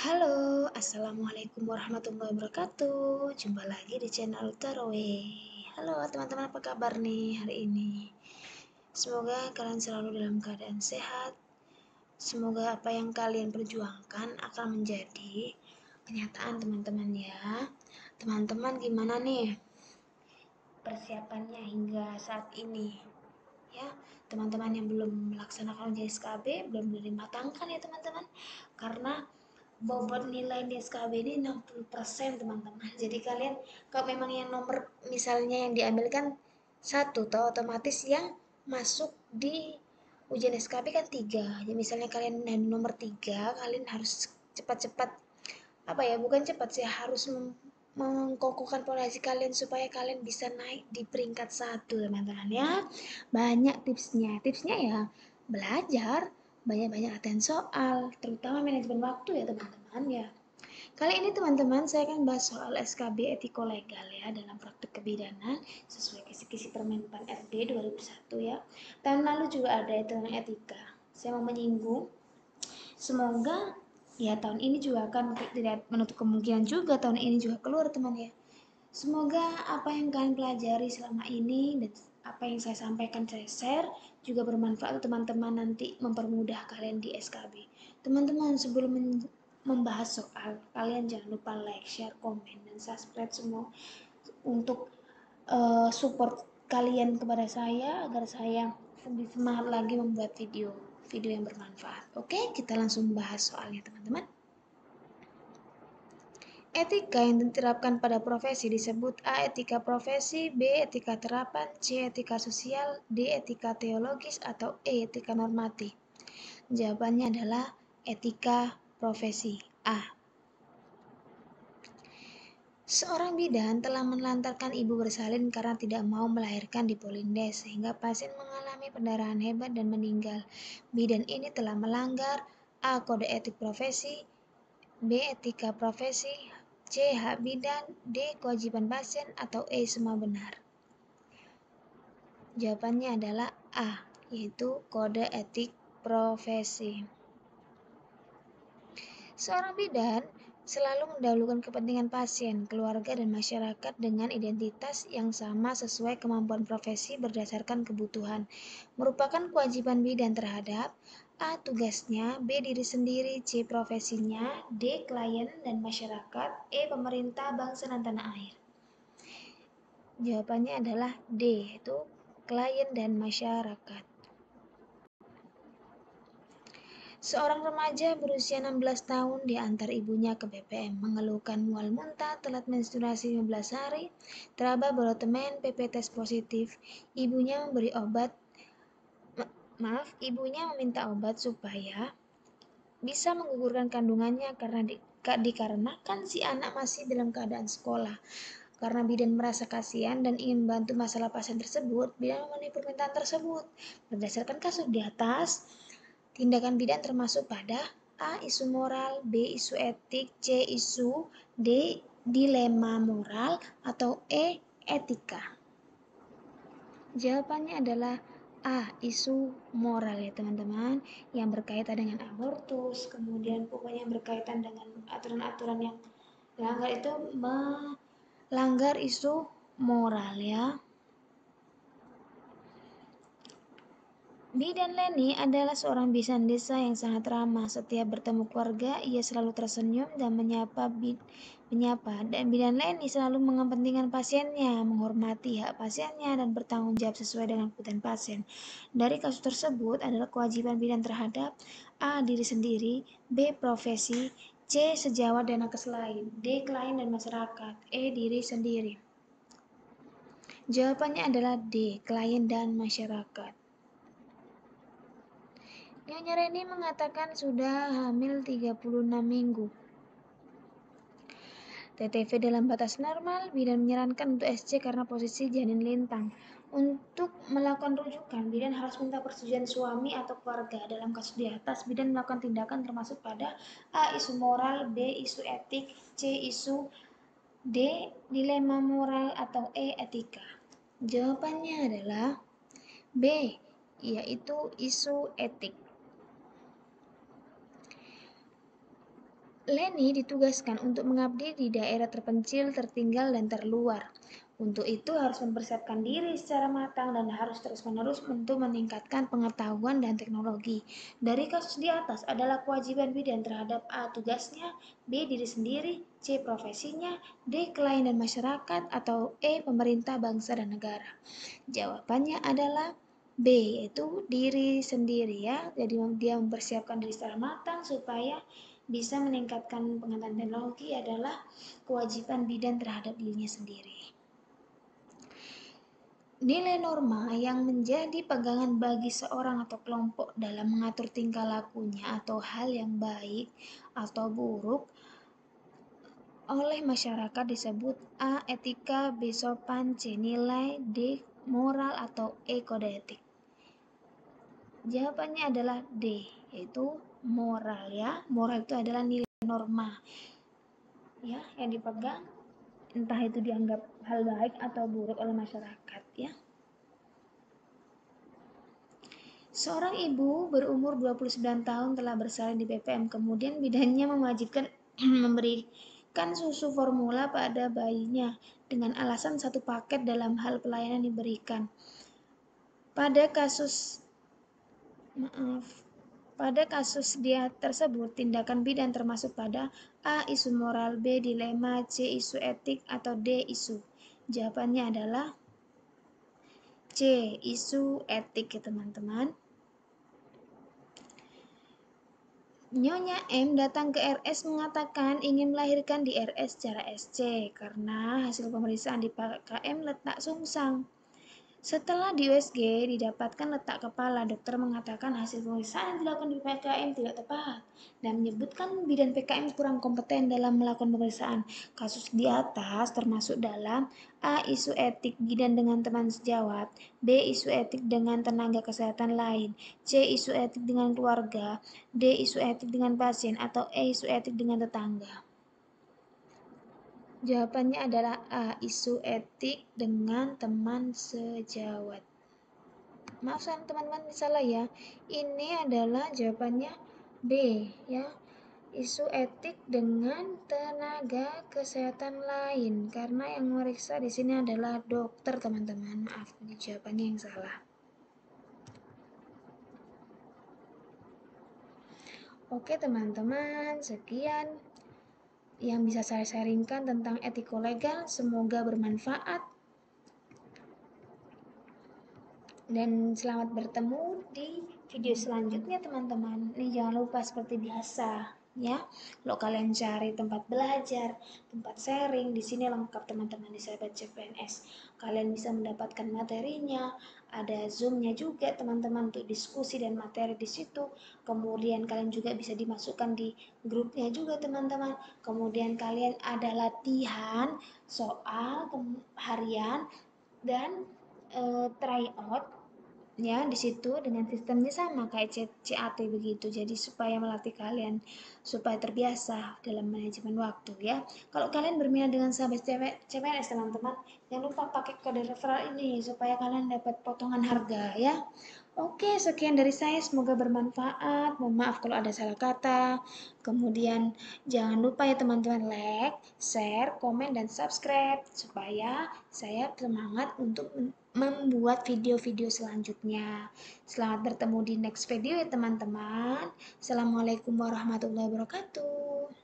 Halo, Assalamualaikum warahmatullahi wabarakatuh. Jumpa lagi di channel Taraweh. Halo teman-teman, apa kabar nih hari ini? Semoga kalian selalu dalam keadaan sehat. Semoga apa yang kalian perjuangkan akan menjadi kenyataan teman-teman ya. Teman-teman gimana nih persiapannya hingga saat ini? Ya, teman-teman yang belum melaksanakan ujian SKB belum dimatangkan ya teman-teman. Karena bobot nilai di SKB ini 60% teman-teman. Jadi kalian kalau memang yang nomor misalnya yang diambil kan satu, toh otomatis yang masuk di ujian SKB kan tiga. Jadi misalnya kalian nomor tiga, kalian harus cepat-cepat apa ya, bukan cepat sih, harus mengkokohkan fondasi kalian supaya kalian bisa naik di peringkat satu teman-teman ya. Banyak tipsnya ya belajar, banyak-banyak latihan soal, terutama manajemen waktu ya teman-teman ya. Kali ini teman-teman saya akan bahas soal SKB etiko legal ya dalam praktik kebidanan sesuai kisi-kisi Permenpan RB 2001 ya. Tahun lalu juga ada tentang etika. Saya mau menyinggung, semoga ya tahun ini juga akan, tidak menutup kemungkinan juga tahun ini juga keluar teman ya. Semoga apa yang kalian pelajari selama ini dan apa yang saya sampaikan saya share juga bermanfaat untuk teman-teman nanti mempermudah kalian di SKB. Teman-teman, sebelum membahas soal, kalian jangan lupa like, share, komen, dan subscribe semua untuk support kalian kepada saya agar saya lebih semangat lagi membuat video yang bermanfaat. Oke, kita langsung bahas soalnya teman-teman. Etika yang diterapkan pada profesi disebut A. Etika profesi, B. Etika terapan, C. Etika sosial, D. Etika teologis, atau E. Etika normatif. Jawabannya adalah etika profesi A. Seorang bidan telah menelantarkan ibu bersalin karena tidak mau melahirkan di Polindes, sehingga pasien mengalami pendarahan hebat dan meninggal. Bidan ini telah melanggar A. Kode etik profesi, B. Etika profesi, C. Hak bidan, D. Kewajiban pasien, atau E. Semua benar. Jawabannya adalah A, yaitu kode etik profesi. Seorang bidan selalu mendahulukan kepentingan pasien, keluarga, dan masyarakat dengan identitas yang sama sesuai kemampuan profesi berdasarkan kebutuhan. Merupakan kewajiban bidan terhadap A. Tugasnya, B. Diri sendiri, C. Profesinya, D. Klien dan masyarakat, E. Pemerintah, bangsa, dan tanah air. Jawabannya adalah D, yaitu klien dan masyarakat. Seorang remaja berusia 16 tahun diantar ibunya ke BPM, mengeluhkan mual muntah, telat menstruasi 15 hari, teraba borotemen, PP tes positif. Ibunya meminta obat supaya bisa menggugurkan kandungannya karena dikarenakan si anak masih dalam keadaan sekolah. Karena bidan merasa kasihan dan ingin membantu masalah pasien tersebut, bidan memenuhi permintaan tersebut. Berdasarkan kasus di atas, tindakan bidan termasuk pada A. Isu moral, B. Isu etik, C. Isu, D. Dilema moral, atau E. Etika. Jawabannya adalah A. Isu moral ya teman-teman, yang berkaitan dengan abortus, kemudian pokoknya yang berkaitan dengan aturan-aturan yang melanggar itu melanggar isu moral ya. Bidan Leni adalah seorang bidan desa yang sangat ramah. Setiap bertemu keluarga, ia selalu tersenyum dan menyapa. Dan bidan Leni selalu mengepentingkan pasiennya, menghormati hak pasiennya, dan bertanggung jawab sesuai dengan kebutuhan pasien. Dari kasus tersebut adalah kewajiban bidan terhadap A. Diri sendiri, B. Profesi, C. Sejawat dan nakes lain, D. Klien dan masyarakat, E. Diri sendiri. Jawabannya adalah D. Klien dan masyarakat. Nyonya Reni mengatakan sudah hamil 36 minggu. TTV dalam batas normal, bidan menyarankan untuk SC karena posisi janin lintang. Untuk melakukan rujukan, bidan harus minta persetujuan suami atau keluarga. Dalam kasus di atas, bidan melakukan tindakan termasuk pada A. Isu moral, B. Isu etik, C. Isu, D. Dilema moral, atau E. Etika. Jawabannya adalah B, yaitu isu etik. Leni ditugaskan untuk mengabdi di daerah terpencil, tertinggal, dan terluar. Untuk itu harus mempersiapkan diri secara matang dan harus terus-menerus untuk meningkatkan pengetahuan dan teknologi. Dari kasus di atas adalah kewajiban bidan terhadap A. Tugasnya, B. Diri sendiri, C. Profesinya, D. Klien dan masyarakat, atau E. Pemerintah, bangsa, dan negara. Jawabannya adalah B, yaitu diri sendiri ya. Jadi dia mempersiapkan diri secara matang supaya bisa meningkatkan pengetahuan teknologi adalah kewajiban bidan terhadap dirinya sendiri. Nilai norma yang menjadi pegangan bagi seorang atau kelompok dalam mengatur tingkah lakunya atau hal yang baik atau buruk oleh masyarakat disebut A. Etika, B. Sopan, C. Nilai, D. Moral, atau E. Kode etik. Jawabannya adalah D, yaitu moral ya. Moral itu adalah nilai norma ya yang dipegang, entah itu dianggap hal baik atau buruk oleh masyarakat ya. Seorang ibu berumur 29 tahun telah bersalin di BPM, kemudian bidannya mewajibkan memberikan susu formula pada bayinya dengan alasan satu paket dalam hal pelayanan diberikan. Pada kasus dia tersebut, tindakan bidan termasuk pada A. Isu moral, B. Dilema, C. Isu etik, atau D. Isu. Jawabannya adalah C. Isu etik ya teman-teman. Nyonya M datang ke RS mengatakan ingin melahirkan di RS secara SC karena hasil pemeriksaan di PKM letak sungsang. Setelah di USG didapatkan letak kepala, dokter mengatakan hasil pemeriksaan yang dilakukan di PKM tidak tepat dan menyebutkan bidan PKM kurang kompeten dalam melakukan pemeriksaan. Kasus di atas termasuk dalam A. Isu etik bidan dengan teman sejawat, B. Isu etik dengan tenaga kesehatan lain, C. Isu etik dengan keluarga, D. Isu etik dengan pasien, atau E. Isu etik dengan tetangga. Jawabannya adalah A. Isu etik dengan teman sejawat. Maaf teman-teman salah ya. Ini adalah jawabannya B ya. Isu etik dengan tenaga kesehatan lain karena yang memeriksa di sini adalah dokter teman-teman. Maaf, ini jawabannya yang salah. Oke teman-teman, sekian yang bisa saya sharingkan tentang etiko-legal. Semoga bermanfaat. Dan selamat bertemu di video selanjutnya teman-teman. Ini jangan lupa seperti biasa ya. Kalau kalian cari tempat belajar, tempat sharing, di sini lengkap teman-teman di Sahabat CPNS. Kalian bisa mendapatkan materinya, ada Zoom-nya juga teman-teman untuk diskusi dan materi di situ. Kemudian kalian juga bisa dimasukkan di grupnya juga teman-teman. Kemudian kalian ada latihan soal harian dan tryout ya di situ dengan sistemnya sama kayak CAT begitu. Jadi supaya melatih kalian supaya terbiasa dalam manajemen waktu ya. Kalau kalian berminat dengan Sahabat CPNS teman-teman, jangan lupa pakai kode referral ini supaya kalian dapat potongan harga ya. Oke, sekian dari saya, semoga bermanfaat. Mohon maaf kalau ada salah kata. Kemudian jangan lupa ya teman-teman like, share, komen, dan subscribe supaya saya semangat untuk membuat video-video selanjutnya. Selamat bertemu di next video ya teman-teman. Assalamualaikum warahmatullahi wabarakatuh.